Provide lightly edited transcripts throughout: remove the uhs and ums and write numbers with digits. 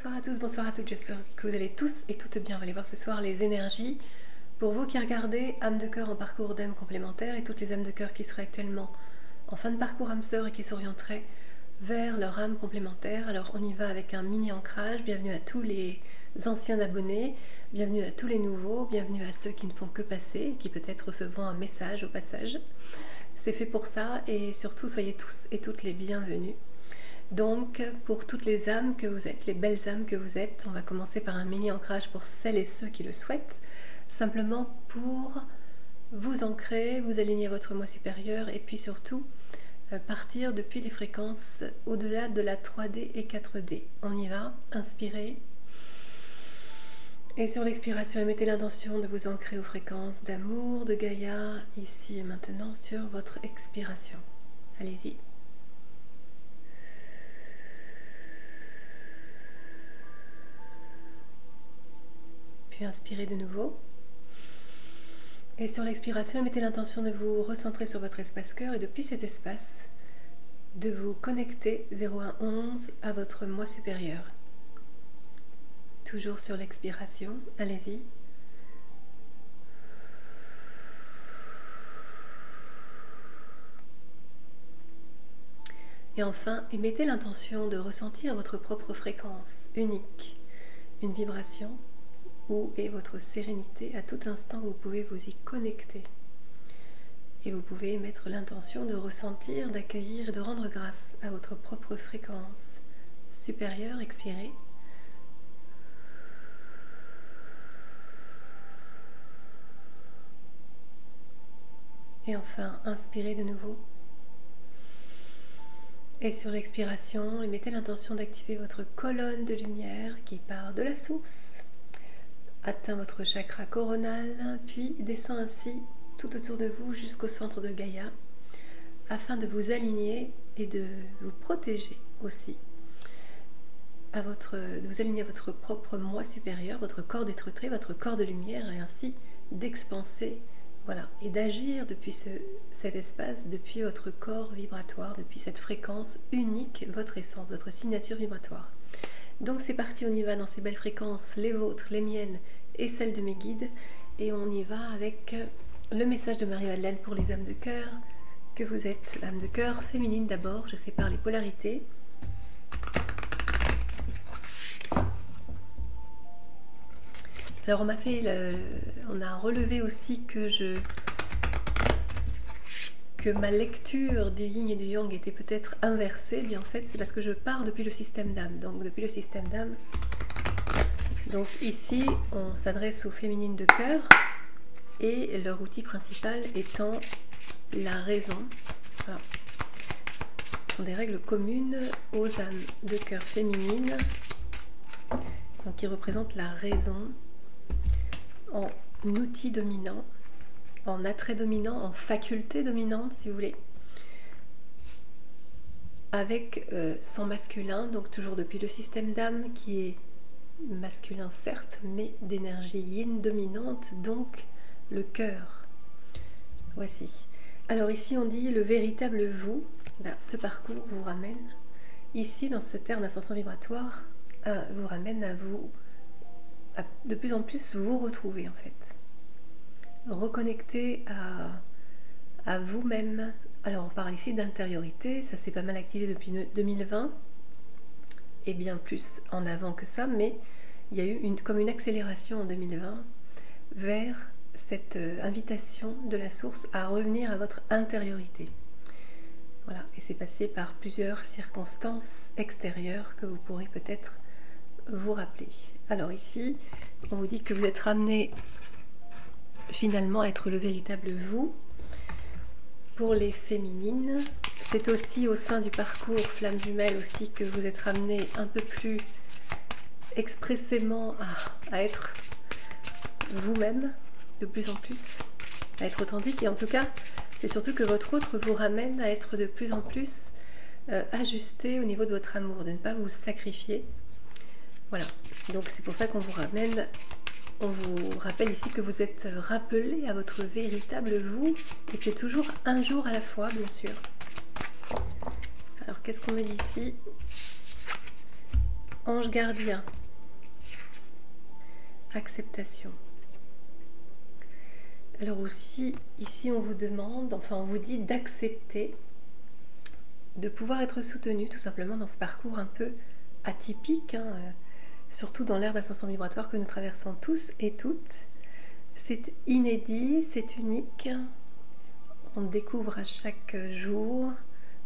Bonsoir à tous, bonsoir à toutes, j'espère que vous allez tous et toutes bien. On va aller voir ce soir les énergies. Pour vous qui regardez âme de cœur en parcours d'âme complémentaire et toutes les âmes de cœur qui seraient actuellement en fin de parcours âme sœur et qui s'orienteraient vers leur âme complémentaire. Alors on y va avec un mini ancrage. Bienvenue à tous les anciens abonnés, bienvenue à tous les nouveaux, bienvenue à ceux qui ne font que passer, qui peut-être recevront un message au passage. C'est fait pour ça et surtout soyez tous et toutes les bienvenus. Donc, pour toutes les âmes que vous êtes, les belles âmes que vous êtes, on va commencer par un mini ancrage pour celles et ceux qui le souhaitent, simplement pour vous ancrer, vous aligner à votre moi supérieur et puis surtout partir depuis les fréquences au-delà de la 3D et 4D. On y va, inspirez. Et sur l'expiration, émettez l'intention de vous ancrer aux fréquences d'amour, de Gaïa, ici et maintenant sur votre expiration. Allez-y. Puis inspirez de nouveau. Et sur l'expiration, mettez l'intention de vous recentrer sur votre espace-cœur et depuis cet espace, de vous connecter 0111 à votre moi supérieur. Toujours sur l'expiration, allez-y. Et enfin, mettez l'intention de ressentir votre propre fréquence unique, une vibration. Où est votre sérénité? À tout instant, vous pouvez vous y connecter. Et vous pouvez mettre l'intention de ressentir, d'accueillir et de rendre grâce à votre propre fréquence supérieure. Expirez. Et enfin, inspirez de nouveau. Et sur l'expiration, mettez l'intention d'activer votre colonne de lumière qui part de la source, atteint votre chakra coronal, puis descend ainsi tout autour de vous jusqu'au centre de Gaïa, afin de vous aligner et de vous protéger aussi, de vous aligner à votre propre moi supérieur, votre corps d'être-trait, votre corps de lumière, et ainsi d'expanser, voilà, et d'agir depuis cet espace, depuis votre corps vibratoire, depuis cette fréquence unique, votre essence, votre signature vibratoire. Donc c'est parti, on y va dans ces belles fréquences, les vôtres, les miennes et celles de mes guides. Et on y va avec le message de Marie-Madeleine pour les âmes de cœur que vous êtes. L'âme de cœur féminine d'abord, je sépare les polarités. Alors on a relevé aussi que ma lecture du yin et du yang était peut-être inversée. Bien en fait, c'est parce que je pars depuis le système d'âme. Donc depuis le système d'âme. Donc ici, on s'adresse aux féminines de cœur et leur outil principal étant la raison. Voilà. Ce sont des règles communes aux âmes de cœur féminines, donc qui représentent la raison en outil dominant, en attrait dominant, en faculté dominante si vous voulez, avec son masculin, donc toujours depuis le système d'âme qui est masculin certes, mais d'énergie yin dominante, donc le cœur. Voici. Alors ici on dit le véritable vous. Ben, ce parcours vous ramène ici dans cette ère d'ascension vibratoire, vous ramène à vous de plus en plus vous retrouver en fait. Reconnecter à vous-même. Alors on parle ici d'intériorité, ça s'est pas mal activé depuis 2020 et bien plus en avant que ça, mais il y a eu comme une accélération en 2020 vers cette invitation de la source à revenir à votre intériorité. Voilà, et c'est passé par plusieurs circonstances extérieures que vous pourrez peut-être vous rappeler. Alors ici, on vous dit que vous êtes ramené finalement à être le véritable vous. Pour les féminines, c'est aussi au sein du parcours Flamme Jumelle aussi que vous êtes ramené un peu plus expressément à être vous-même, de plus en plus, à être authentique. Et en tout cas, c'est surtout que votre autre vous ramène à être de plus en plus ajusté au niveau de votre amour, de ne pas vous sacrifier. Voilà, donc c'est pour ça qu'on vous ramène. On vous rappelle ici que vous êtes rappelé à votre véritable vous, et c'est toujours un jour à la fois, bien sûr. Alors, qu'est-ce qu'on me dit ici? Ange gardien. Acceptation. Alors aussi, ici on vous demande, enfin on vous dit d'accepter de pouvoir être soutenu tout simplement dans ce parcours un peu atypique, hein, surtout dans l'ère d'ascension vibratoire que nous traversons tous et toutes. C'est inédit, c'est unique. On découvre à chaque jour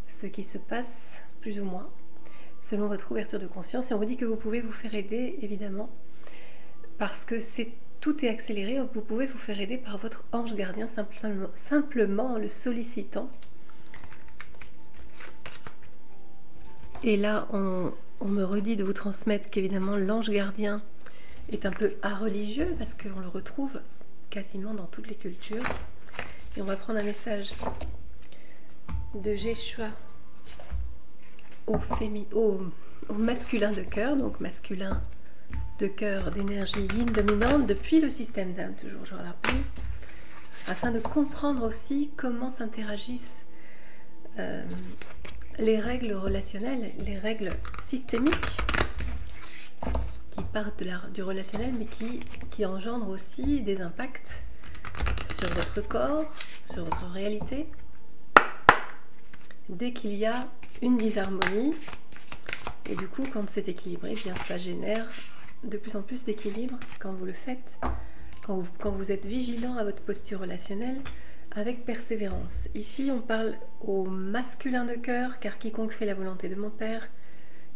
ce qui se passe, plus ou moins, selon votre ouverture de conscience. Et on vous dit que vous pouvez vous faire aider, évidemment, parce que tout est accéléré. Vous pouvez vous faire aider par votre ange gardien, simplement en le sollicitant. Et là, on me redit de vous transmettre qu'évidemment, l'ange gardien est un peu areligieux, parce qu'on le retrouve quasiment dans toutes les cultures. Et on va prendre un message de Jeshua au masculin de cœur, donc masculin de cœur d'énergie yin dominante depuis le système d'âme, toujours je le rappelle, afin de comprendre aussi comment s'interagissent les règles relationnelles, les règles systémiques qui partent du relationnel, mais qui engendrent aussi des impacts sur votre corps, sur votre réalité. Dès qu'il y a une disharmonie, et du coup quand c'est équilibré, eh bien ça génère de plus en plus d'équilibre quand vous le faites, quand vous êtes vigilant à votre posture relationnelle avec persévérance. Ici on parle au masculin de cœur, car quiconque fait la volonté de mon Père,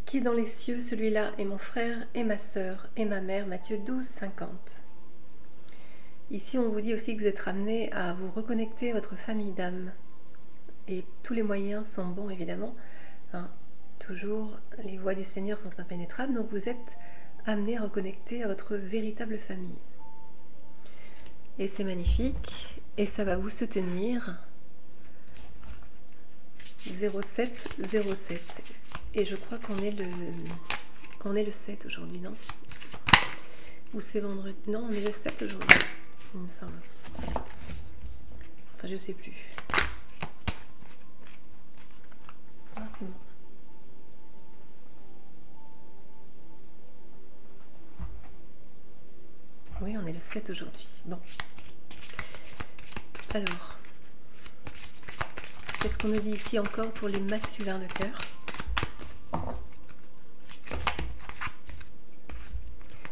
qui est dans les cieux, celui-là est mon frère et ma sœur et ma mère, Matthieu 12, 50. Ici on vous dit aussi que vous êtes ramené à vous reconnecter à votre famille d'âme. Et tous les moyens sont bons, évidemment. Hein, toujours, les voies du Seigneur sont impénétrables, donc vous êtes amené à reconnecter à votre véritable famille. Et c'est magnifique, et ça va vous soutenir. 0707. Et je crois qu'on est le 7 aujourd'hui, non? Ou c'est vendredi? Non, on est le 7 aujourd'hui, il me semble. Enfin, je sais plus. Ah, c'est bon. Oui, on est le 7 aujourd'hui. Bon. Alors, qu'est-ce qu'on nous dit ici encore pour les masculins de cœur?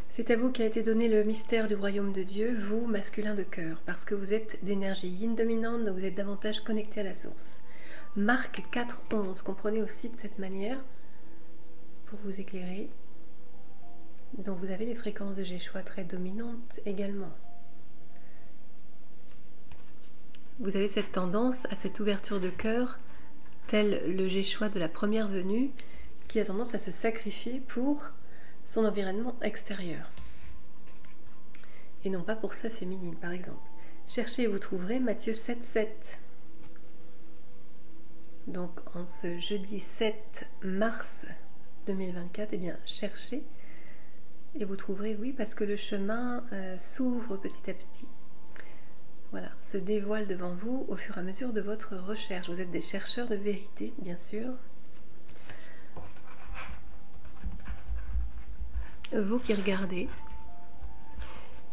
C'est à vous qu'a été donné le mystère du royaume de Dieu, vous, masculins de cœur, parce que vous êtes d'énergie yin dominante, donc vous êtes davantage connectés à la source. Marc 4.11, comprenez aussi de cette manière, pour vous éclairer. Donc vous avez les fréquences de Jeshua très dominantes également. Vous avez cette tendance à cette ouverture de cœur, tel le Jeshua de la première venue, qui a tendance à se sacrifier pour son environnement extérieur. Et non pas pour sa féminine, par exemple. Cherchez et vous trouverez Matthieu 7.7. Donc en ce jeudi 7 mars 2024, eh bien cherchez et vous trouverez, oui, parce que le chemin s'ouvre petit à petit. Voilà, se dévoile devant vous au fur et à mesure de votre recherche. Vous êtes des chercheurs de vérité, bien sûr. Vous qui regardez.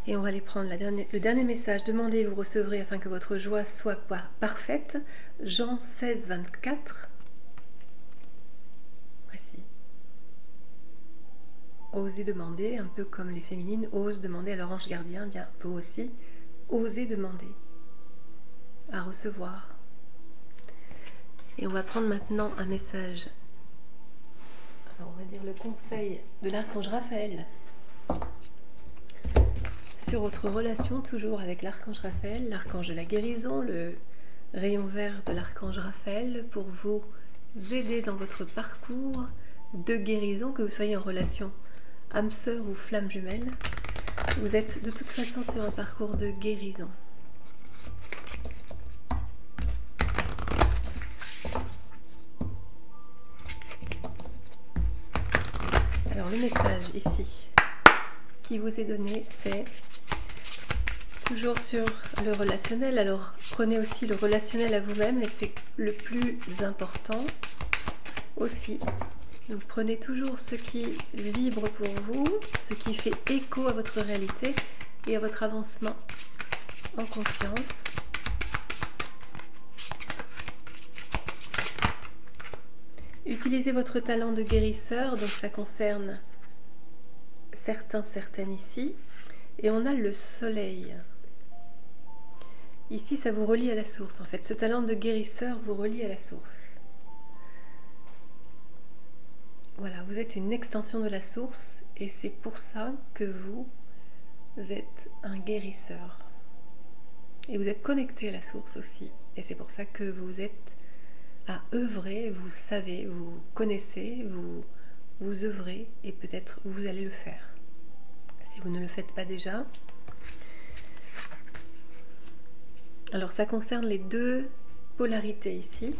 Et on va aller prendre le dernier message. Demandez et vous recevrez afin que votre joie soit parfaite. Jean 16, 24. Voici. Osez demander, un peu comme les féminines osent demander à leur ange gardien, bien vous aussi, osez demander à recevoir. Et on va prendre maintenant un message. Alors on va dire le conseil de l'archange Raphaël sur votre relation toujours avec l'archange Raphaël, l'archange de la guérison, le rayon vert de l'archange Raphaël pour vous aider dans votre parcours de guérison, que vous soyez en relation âme sœur ou flamme jumelle. Vous êtes de toute façon sur un parcours de guérison. Alors le message ici qui vous est donné, c'est toujours sur le relationnel. Alors prenez aussi le relationnel à vous-même, et c'est le plus important aussi. Donc prenez toujours ce qui vibre pour vous, ce qui fait écho à votre réalité et à votre avancement en conscience. Utilisez votre talent de guérisseur, donc ça concerne certaines ici. Et on a le soleil. Ici, ça vous relie à la source. En fait, ce talent de guérisseur vous relie à la source. Voilà, vous êtes une extension de la source et c'est pour ça que vous êtes un guérisseur. Et vous êtes connecté à la source aussi. Et c'est pour ça que vous êtes à œuvrer, vous savez, vous connaissez, vous œuvrez et peut-être vous allez le faire. Si vous ne le faites pas déjà. Alors ça concerne les deux polarités ici.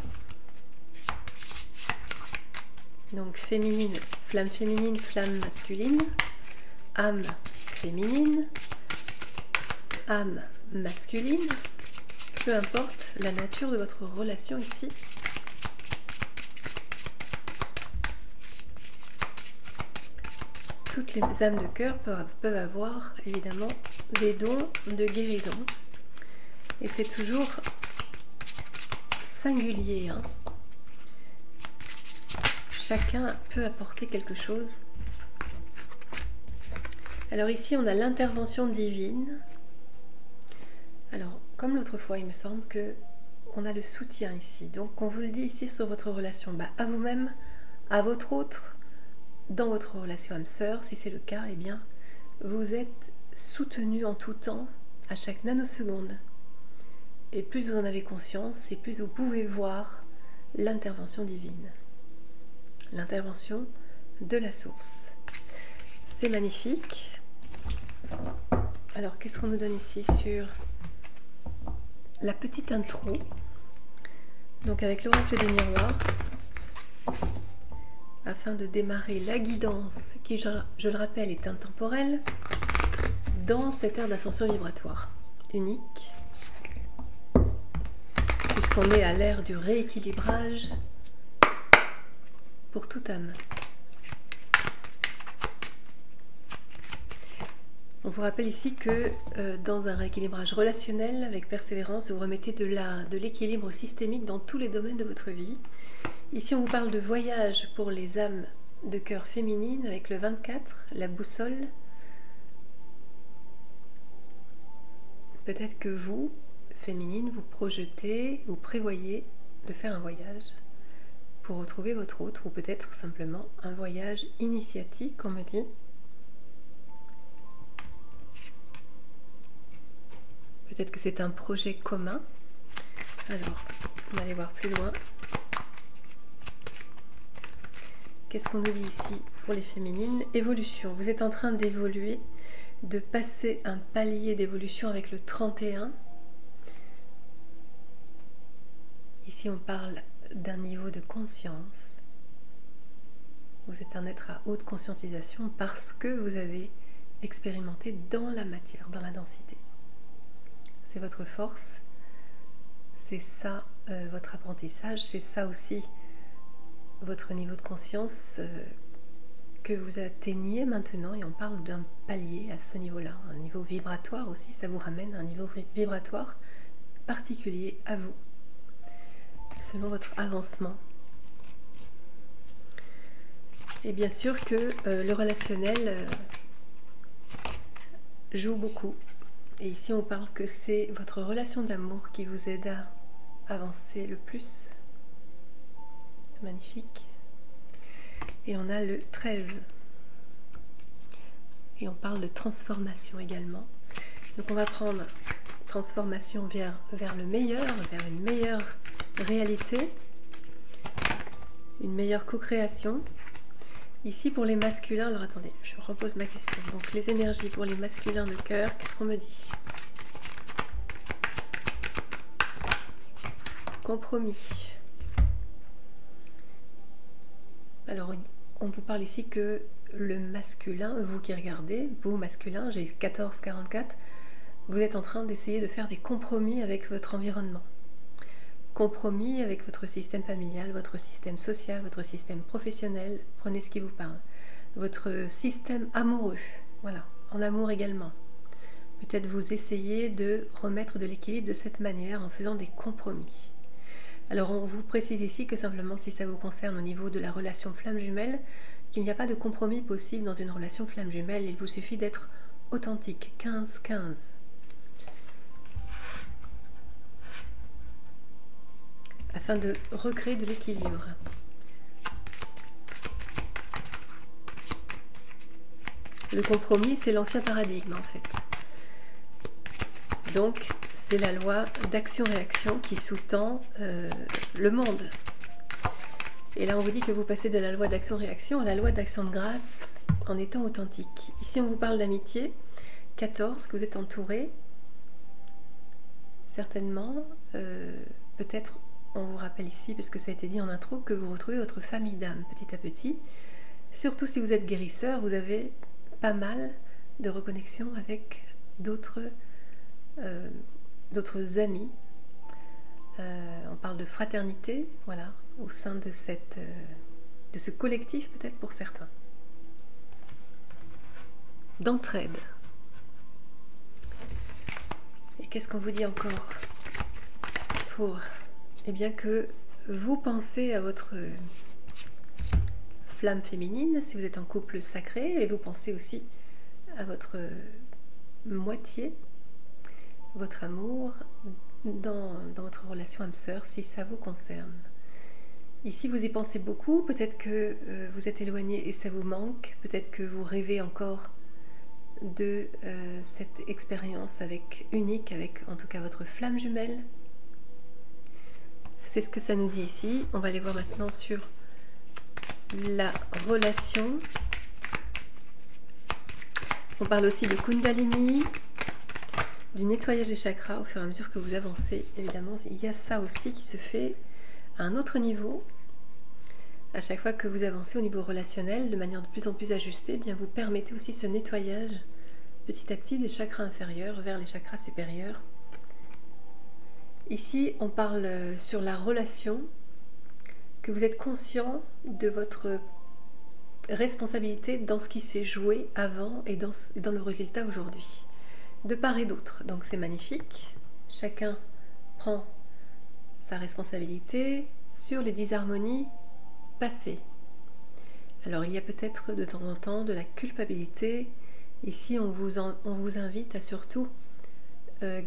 Donc féminine, flamme masculine, âme féminine, âme masculine, peu importe la nature de votre relation ici. Toutes les âmes de cœur peuvent avoir évidemment des dons de guérison. Et c'est toujours singulier, hein. Chacun peut apporter quelque chose. Alors ici, on a l'intervention divine. Alors, comme l'autre fois, il me semble que on a le soutien ici. Donc, on vous le dit ici sur votre relation à vous-même, à votre autre, dans votre relation âme-sœur. Si c'est le cas, eh bien, vous êtes soutenu en tout temps, à chaque nanoseconde. Et plus vous en avez conscience, et plus vous pouvez voir l'intervention divine. L'intervention de la source. C'est magnifique. Alors, qu'est-ce qu'on nous donne ici sur la petite intro? Donc, avec l'oracle des miroirs, afin de démarrer la guidance, qui, je le rappelle, est intemporelle, dans cette ère d'ascension vibratoire unique, puisqu'on est à l'ère du rééquilibrage pour toute âme. On vous rappelle ici que dans un rééquilibrage relationnel avec persévérance, vous remettez de l'équilibre systémique dans tous les domaines de votre vie. Ici, on vous parle de voyage pour les âmes de cœur féminines avec le 24, la boussole. Peut-être que vous, féminine, vous projetez, vous prévoyez de faire un voyage pour retrouver votre autre, ou peut-être simplement un voyage initiatique, on me dit. Peut-être que c'est un projet commun. Alors, on va aller voir plus loin. Qu'est-ce qu'on nous dit ici pour les féminines? Évolution. Vous êtes en train d'évoluer, de passer un palier d'évolution avec le 31. Ici, on parle d'un niveau de conscience. Vous êtes un être à haute conscientisation parce que vous avez expérimenté dans la matière, dans la densité. C'est votre force, c'est ça votre apprentissage, c'est ça aussi votre niveau de conscience que vous atteignez maintenant, et on parle d'un palier à ce niveau-là, un niveau vibratoire aussi, ça vous ramène à un niveau vibratoire particulier à vous, selon votre avancement. Et bien sûr que le relationnel joue beaucoup. Et ici, on parle que c'est votre relation d'amour qui vous aide à avancer le plus. Magnifique. Et on a le 13. Et on parle de transformation également. Donc on va prendre transformation vers le meilleur, vers une meilleure réalité, une meilleure co-création. Ici pour les masculins, alors attendez, je repose ma question. Donc les énergies pour les masculins de cœur, qu'est-ce qu'on me dit? Compromis. Alors on vous parle ici que le masculin, vous qui regardez, vous masculin, j'ai 14-44, vous êtes en train d'essayer de faire des compromis avec votre environnement. compromis avec votre système familial, votre système social, votre système professionnel, prenez ce qui vous parle. Votre système amoureux, voilà, en amour également. Peut-être vous essayez de remettre de l'équilibre de cette manière en faisant des compromis. Alors on vous précise ici que simplement si ça vous concerne au niveau de la relation flamme jumelle, qu'il n'y a pas de compromis possible dans une relation flamme jumelle, il vous suffit d'être authentique, 15-15. Afin de recréer de l'équilibre. Le compromis, c'est l'ancien paradigme en fait. Donc, c'est la loi d'action-réaction qui sous-tend le monde. Et là, on vous dit que vous passez de la loi d'action-réaction à la loi d'action de grâce en étant authentique. Ici, on vous parle d'amitié. 14, que vous êtes entouré. Certainement, peut-être, on vous rappelle ici, puisque ça a été dit en intro, que vous retrouvez votre famille d'âme petit à petit. Surtout si vous êtes guérisseur, vous avez pas mal de reconnexion avec d'autres amis. On parle de fraternité, voilà, au sein de ce collectif peut-être pour certains. D'entraide. Et qu'est-ce qu'on vous dit encore pour, eh bien que vous pensez à votre flamme féminine, si vous êtes en couple sacré, et vous pensez aussi à votre moitié, votre amour, dans votre relation âme-sœur, si ça vous concerne. Ici, vous y pensez beaucoup, peut-être que vous êtes éloigné et ça vous manque, peut-être que vous rêvez encore de cette expérience unique avec en tout cas votre flamme jumelle. C'est ce que ça nous dit ici. On va aller voir maintenant sur la relation. On parle aussi de Kundalini, du nettoyage des chakras au fur et à mesure que vous avancez. Évidemment, il y a ça aussi qui se fait à un autre niveau. À chaque fois que vous avancez au niveau relationnel, de manière de plus en plus ajustée, eh bien vous permettez aussi ce nettoyage petit à petit des chakras inférieurs vers les chakras supérieurs. Ici, on parle sur la relation, que vous êtes conscient de votre responsabilité dans ce qui s'est joué avant et dans le résultat aujourd'hui, de part et d'autre. Donc c'est magnifique, chacun prend sa responsabilité sur les disharmonies passées. Alors il y a peut-être de temps en temps de la culpabilité. Ici on vous invite à surtout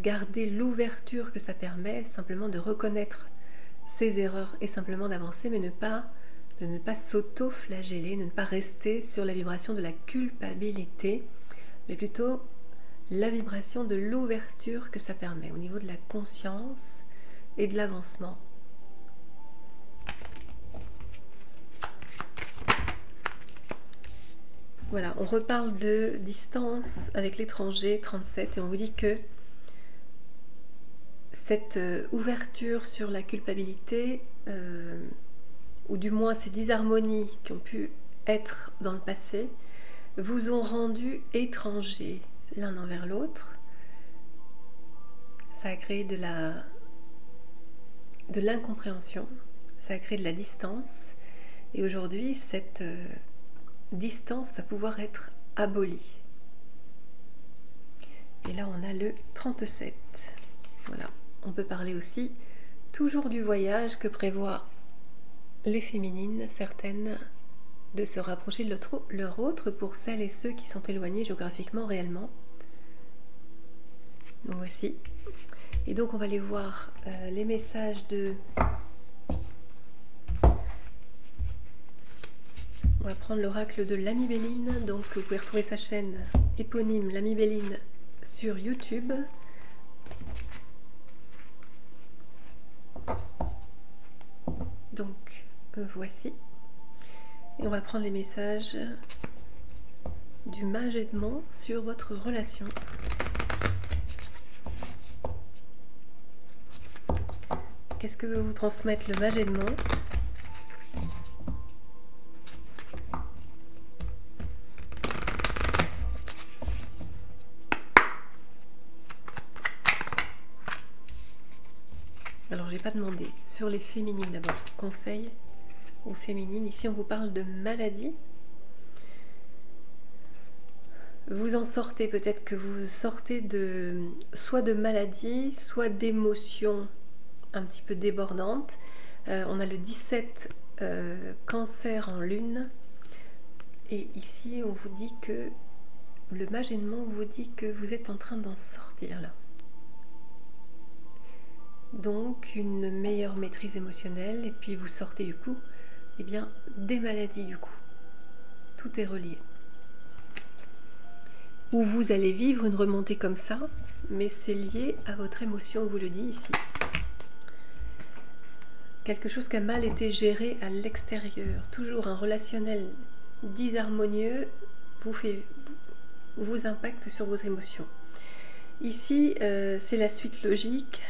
garder l'ouverture que ça permet, simplement de reconnaître ses erreurs et simplement d'avancer, mais de ne pas s'auto-flageller, de ne pas rester sur la vibration de la culpabilité, mais plutôt la vibration de l'ouverture que ça permet au niveau de la conscience et de l'avancement. Voilà, on reparle de distance avec l'étranger, 37, et on vous dit que cette ouverture sur la culpabilité, ou du moins ces disharmonies qui ont pu être dans le passé, vous ont rendu étrangers l'un envers l'autre. Ça a créé de l'incompréhension, ça a créé de la distance, et aujourd'hui cette distance va pouvoir être abolie. Et là on a le 37. Voilà, on peut parler aussi toujours du voyage que prévoient les féminines, certaines, de se rapprocher de leur autre pour celles et ceux qui sont éloignés géographiquement réellement. Donc voici. Et donc on va aller voir les messages de... On va prendre l'oracle de l'Amie Béline. Donc vous pouvez retrouver sa chaîne éponyme, l'Amie Béline, sur YouTube. Donc voici. Et on va prendre les messages du mage Edmond sur votre relation. Qu'est-ce que veut vous transmettre le mage Edmond ? Alors, j'ai pas demandé. Sur les féminines d'abord. Conseil aux féminines. Ici, on vous parle de maladie. Vous en sortez, peut-être que vous sortez soit de maladie, soit d'émotions un petit peu débordantes. On a le 17 cancer en lune. Et ici, on vous dit que le mage aimant vous dit que vous êtes en train d'en sortir là. Donc, une meilleure maîtrise émotionnelle. Et puis, vous sortez du coup, eh bien, des maladies du coup. Tout est relié. Ou vous allez vivre une remontée comme ça, mais c'est lié à votre émotion, on vous le dit ici. Quelque chose qui a mal été géré à l'extérieur. Toujours un relationnel disharmonieux vous impacte sur vos émotions. Ici, c'est la suite logique.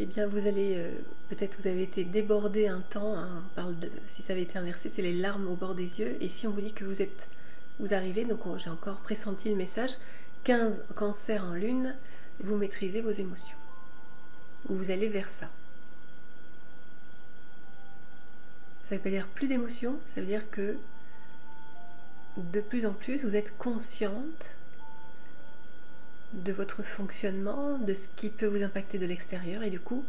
Eh bien, vous allez, peut-être vous avez été débordé un temps, hein, on parle de, si ça avait été inversé, c'est les larmes au bord des yeux. Et si on vous dit que vous arrivez, donc j'ai encore pressenti le message, 15 cancers en lune, vous maîtrisez vos émotions. Vous allez vers ça. Ça ne veut pas dire plus d'émotions, ça veut dire que de plus en plus vous êtes consciente de votre fonctionnement, de ce qui peut vous impacter de l'extérieur, et du coup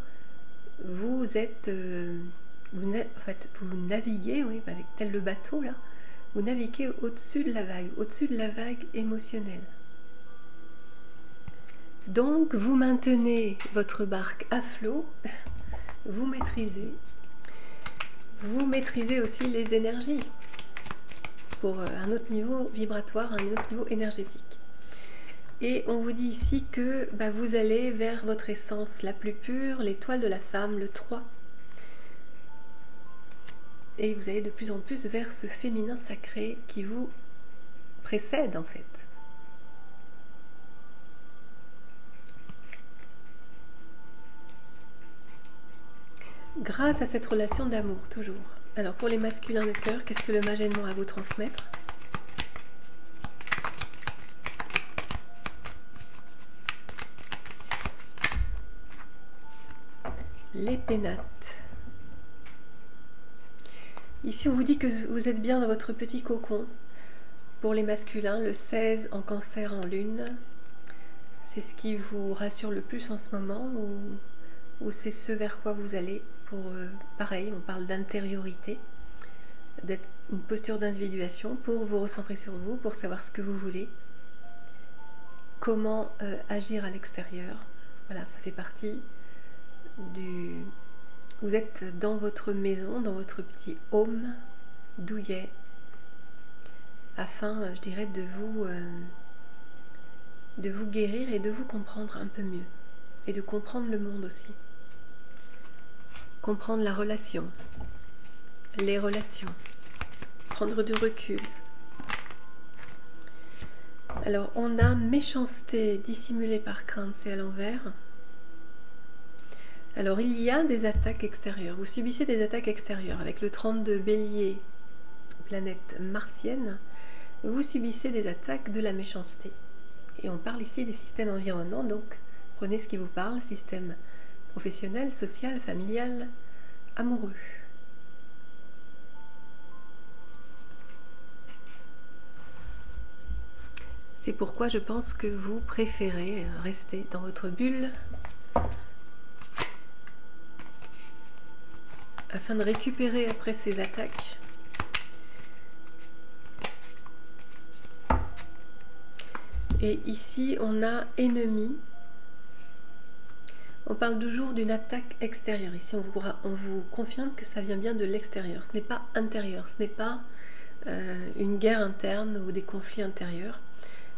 vous naviguez, oui, avec tel le bateau là, vous naviguez au-dessus de la vague émotionnelle. Donc vous maintenez votre barque à flot, vous maîtrisez aussi les énergies pour un autre niveau vibratoire, un autre niveau énergétique. Et on vous dit ici que vous allez vers votre essence la plus pure, l'étoile de la femme, le 3. Et vous allez de plus en plus vers ce féminin sacré qui vous précède en fait. Grâce à cette relation d'amour, toujours. Alors pour les masculins de cœur, qu'est-ce que le mage aimant a à vous transmettre ? Les pénates. Ici, on vous dit que vous êtes bien dans votre petit cocon. Pour les masculins, le 16 en cancer en lune, c'est ce qui vous rassure le plus en ce moment, ou c'est ce vers quoi vous allez pour, pareil, on parle d'intériorité, d'être une posture d'individuation pour vous recentrer sur vous, pour savoir ce que vous voulez, comment agir à l'extérieur. Voilà, ça fait partie vous êtes dans votre maison, dans votre petit home douillet, afin, je dirais, de vous guérir et de vous comprendre un peu mieux, et de comprendre le monde aussi, comprendre la relation, les relations, prendre du recul. Alors on a méchanceté dissimulée par crainte, c'est à l'envers. Alors il y a des attaques extérieures, vous subissez des attaques extérieures avec le 32 Bélier, planète martienne, vous subissez des attaques de la méchanceté. Et on parle ici des systèmes environnants, donc prenez ce qui vous parle, système professionnel, social, familial, amoureux. C'est pourquoi je pense que vous préférez rester dans votre bulle afin de récupérer après ces attaques. Et ici, on a ennemi. On parle toujours d'une attaque extérieure. Ici, on vous confirme que ça vient bien de l'extérieur. Ce n'est pas intérieur, ce n'est pas une guerre interne ou des conflits intérieurs.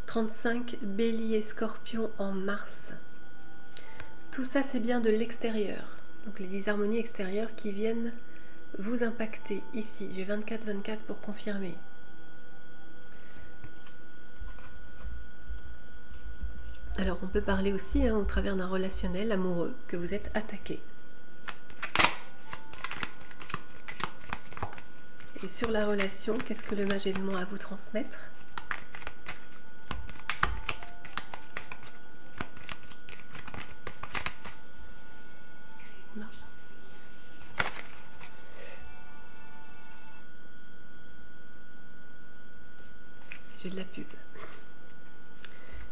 35 Bélier Scorpion en Mars. Tout ça, c'est bien de l'extérieur. Donc les disharmonies extérieures qui viennent vous impacter ici. J'ai 24-24 pour confirmer. Alors on peut parler aussi au travers d'un relationnel amoureux que vous êtes attaqué. Et sur la relation, qu'est-ce que le mage aimant a à vous transmettre ? de la pub.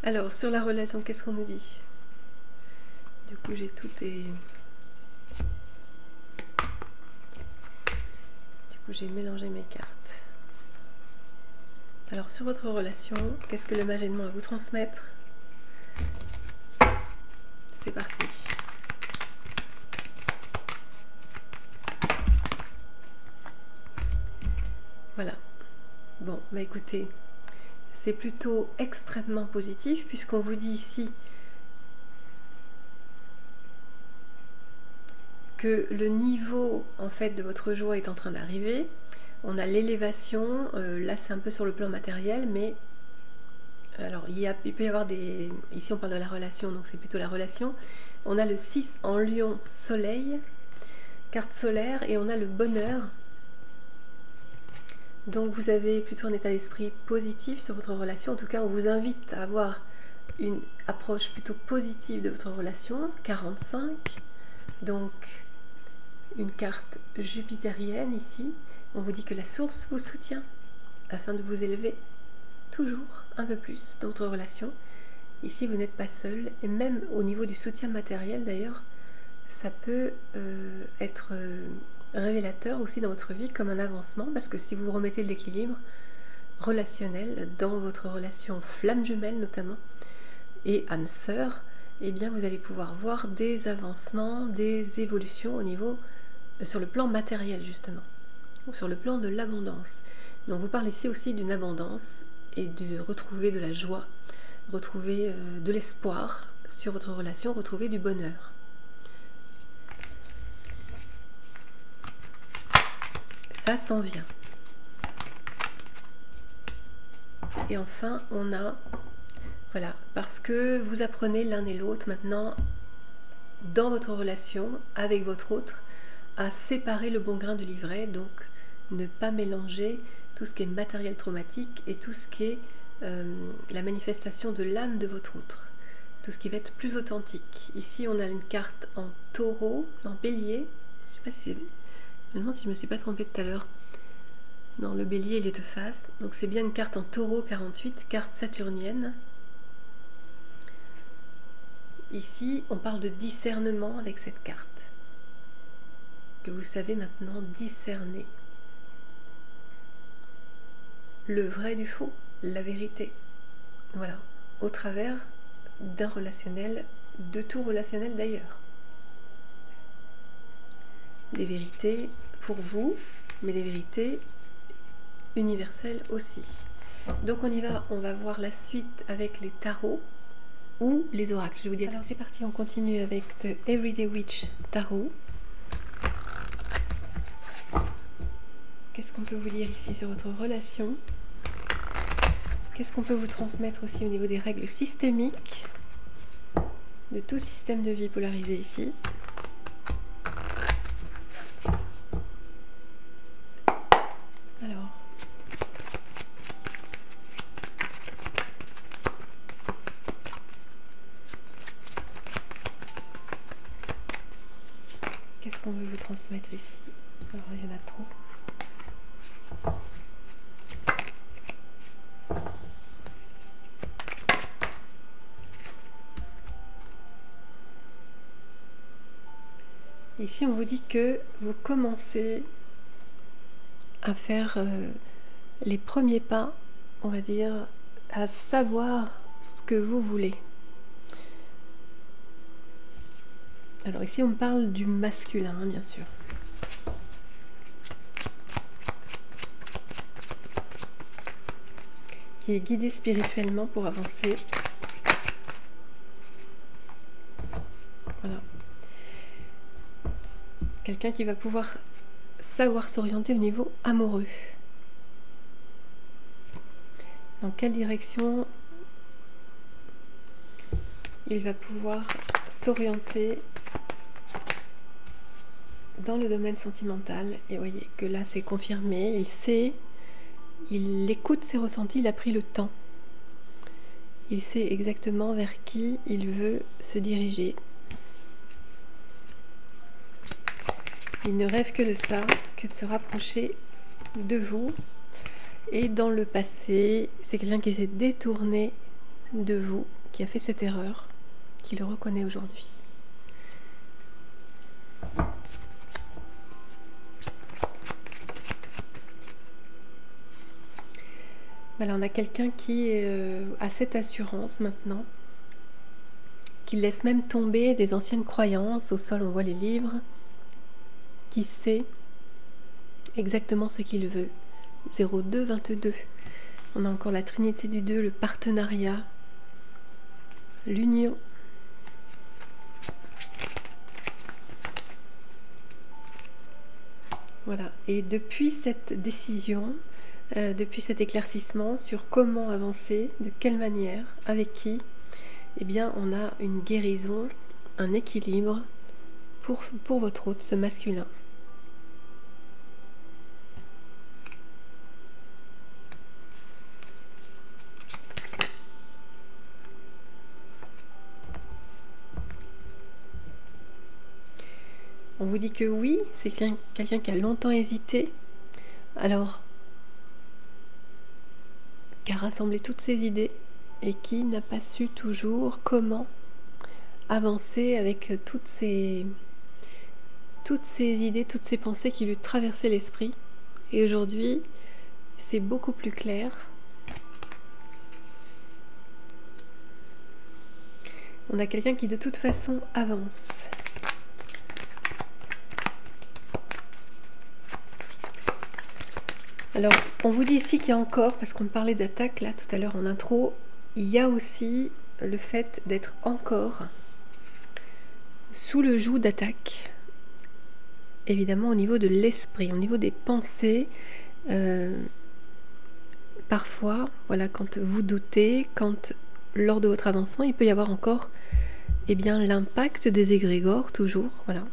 Alors, sur la relation, qu'est-ce qu'on nous dit? Du coup, j'ai tout et... Du coup, j'ai mélangé mes cartes. Alors, sur votre relation, qu'est-ce que le mage aidement à vous transmettre? C'est parti. Voilà. Bon, bah écoutez, c'est plutôt extrêmement positif puisqu'on vous dit ici que le niveau en fait de votre joie est en train d'arriver. On a l'élévation, là c'est un peu sur le plan matériel, mais alors il peut y avoir des... Ici on parle de la relation, donc c'est plutôt la relation. On a le 6 en lion soleil, carte solaire, et on a le bonheur. Donc vous avez plutôt un état d'esprit positif sur votre relation. En tout cas, on vous invite à avoir une approche plutôt positive de votre relation. 45, donc une carte jupitérienne ici. On vous dit que la source vous soutient afin de vous élever toujours un peu plus dans votre relation. Ici, vous n'êtes pas seul, et même au niveau du soutien matériel d'ailleurs, ça peut être révélateur aussi dans votre vie comme un avancement, parce que si vous remettez de l'équilibre relationnel dans votre relation flamme jumelle notamment et âme sœur, eh bien vous allez pouvoir voir des avancements, des évolutions au niveau sur le plan matériel justement, ou sur le plan de l'abondance. Mais on vous parle ici aussi d'une abondance et de retrouver de la joie, retrouver de l'espoir sur votre relation, retrouver du bonheur. Ça s'en vient. Et enfin, on a, voilà, parce que vous apprenez l'un et l'autre maintenant, dans votre relation, avec votre autre, à séparer le bon grain du livret, donc ne pas mélanger tout ce qui est matériel traumatique et tout ce qui est la manifestation de l'âme de votre autre, tout ce qui va être plus authentique. Ici, on a une carte en taureau, en bélier, je sais pas si c'est... Je me demande si je ne me suis pas trompée tout à l'heure. Non, le bélier, il est de face. Donc c'est bien une carte en taureau 48, carte saturnienne. Ici, on parle de discernement avec cette carte. Que vous savez maintenant discerner. Le vrai du faux, la vérité. Voilà, au travers d'un relationnel, de tout relationnel d'ailleurs. Les vérités pour vous, mais les vérités universelles aussi. Donc on y va, on va voir la suite avec les tarots ou les oracles. Je vais vous dire. Alors c'est parti, on continue avec The Everyday Witch Tarot. Qu'est-ce qu'on peut vous dire ici sur votre relation? Qu'est-ce qu'on peut vous transmettre aussi au niveau des règles systémiques de tout système de vie polarisé ici? Qu'est-ce qu'on veut vous transmettre ici? Alors, il y en a trop. Ici, on vous dit que vous commencez à faire les premiers pas, on va dire, à savoir ce que vous voulez. Alors ici, on me parle du masculin, hein, bien sûr. Qui est guidé spirituellement pour avancer. Voilà. Quelqu'un qui va pouvoir savoir s'orienter au niveau amoureux. Dans quelle direction il va pouvoir s'orienter dans le domaine sentimental. Et vous voyez que là c'est confirmé, il sait, il écoute ses ressentis, il a pris le temps. Il sait exactement vers qui il veut se diriger. Il ne rêve que de ça, que de se rapprocher de vous. Et dans le passé, c'est quelqu'un qui s'est détourné de vous, qui a fait cette erreur, qui le reconnaît aujourd'hui. Voilà, on a quelqu'un qui a cette assurance maintenant, qui laisse même tomber des anciennes croyances. Au sol, on voit les livres, qui sait exactement ce qu'il veut. 02, 22. On a encore la trinité du 2, le partenariat, l'union. Voilà, et depuis cette décision, depuis cet éclaircissement sur comment avancer, de quelle manière, avec qui, eh bien on a une guérison, un équilibre pour votre hôte, ce masculin. On vous dit que oui, c'est quelqu'un qui a longtemps hésité, alors qui a rassemblé toutes ses idées et qui n'a pas su toujours comment avancer avec toutes ces idées, toutes ces pensées qui lui traversaient l'esprit. Et aujourd'hui, c'est beaucoup plus clair. On a quelqu'un qui de toute façon avance. Alors, on vous dit ici qu'il y a encore, parce qu'on parlait d'attaque là tout à l'heure en intro, il y a aussi le fait d'être encore sous le joug d'attaque. Évidemment au niveau de l'esprit, au niveau des pensées. Parfois, voilà, quand vous doutez, quand lors de votre avancement, il peut y avoir encore l'impact des égrégores, toujours, voilà,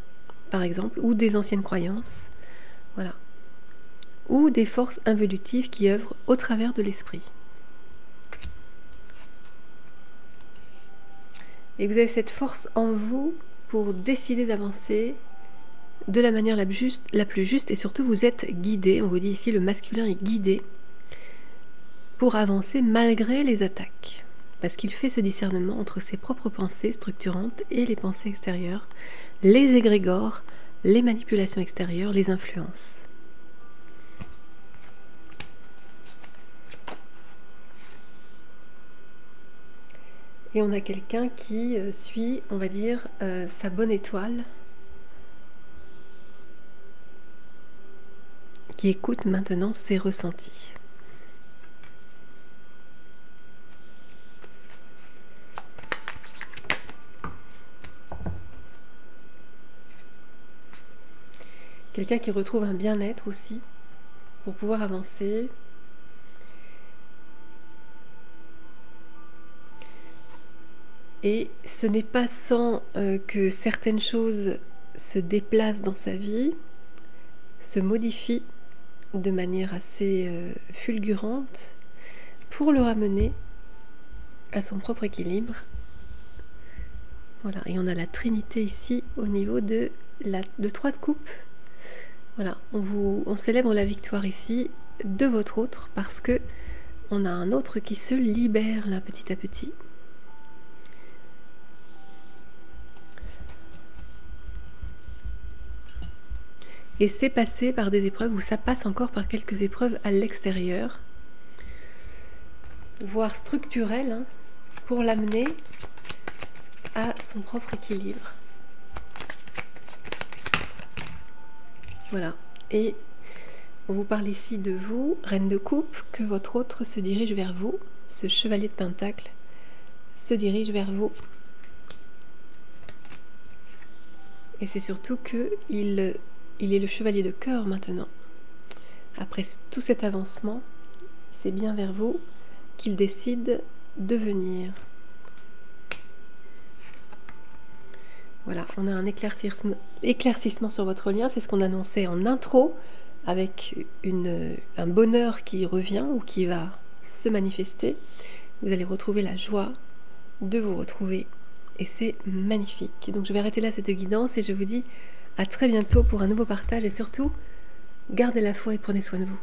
par exemple, ou des anciennes croyances, voilà, ou des forces involutives qui œuvrent au travers de l'esprit. Et vous avez cette force en vous pour décider d'avancer de la manière la plus juste, et surtout vous êtes guidé, on vous dit ici le masculin est guidé pour avancer malgré les attaques, parce qu'il fait ce discernement entre ses propres pensées structurantes et les pensées extérieures, les égrégores, les manipulations extérieures, les influences. Et on a quelqu'un qui suit, on va dire, sa bonne étoile, qui écoute maintenant ses ressentis. Quelqu'un qui retrouve un bien-être aussi pour pouvoir avancer. Et ce n'est pas sans que certaines choses se déplacent dans sa vie, se modifient de manière assez fulgurante pour le ramener à son propre équilibre. Voilà, et on a la trinité ici au niveau de 3 de coupe. Voilà, on célèbre la victoire ici de votre autre parce que on a un autre qui se libère là petit à petit. Et c'est passé par des épreuves, ou ça passe encore par quelques épreuves à l'extérieur, voire structurelles, hein, pour l'amener à son propre équilibre. Voilà. Et on vous parle ici de vous, reine de coupe, que votre autre se dirige vers vous. Ce chevalier de pentacle se dirige vers vous. Et c'est surtout qu'il est le chevalier de cœur maintenant. Après tout cet avancement, c'est bien vers vous qu'il décide de venir. Voilà, on a un éclaircissement sur votre lien, c'est ce qu'on annonçait en intro, avec un bonheur qui revient ou qui va se manifester. Vous allez retrouver la joie de vous retrouver et c'est magnifique. Donc je vais arrêter là cette guidance et je vous dis à très bientôt pour un nouveau partage et surtout, gardez la foi et prenez soin de vous.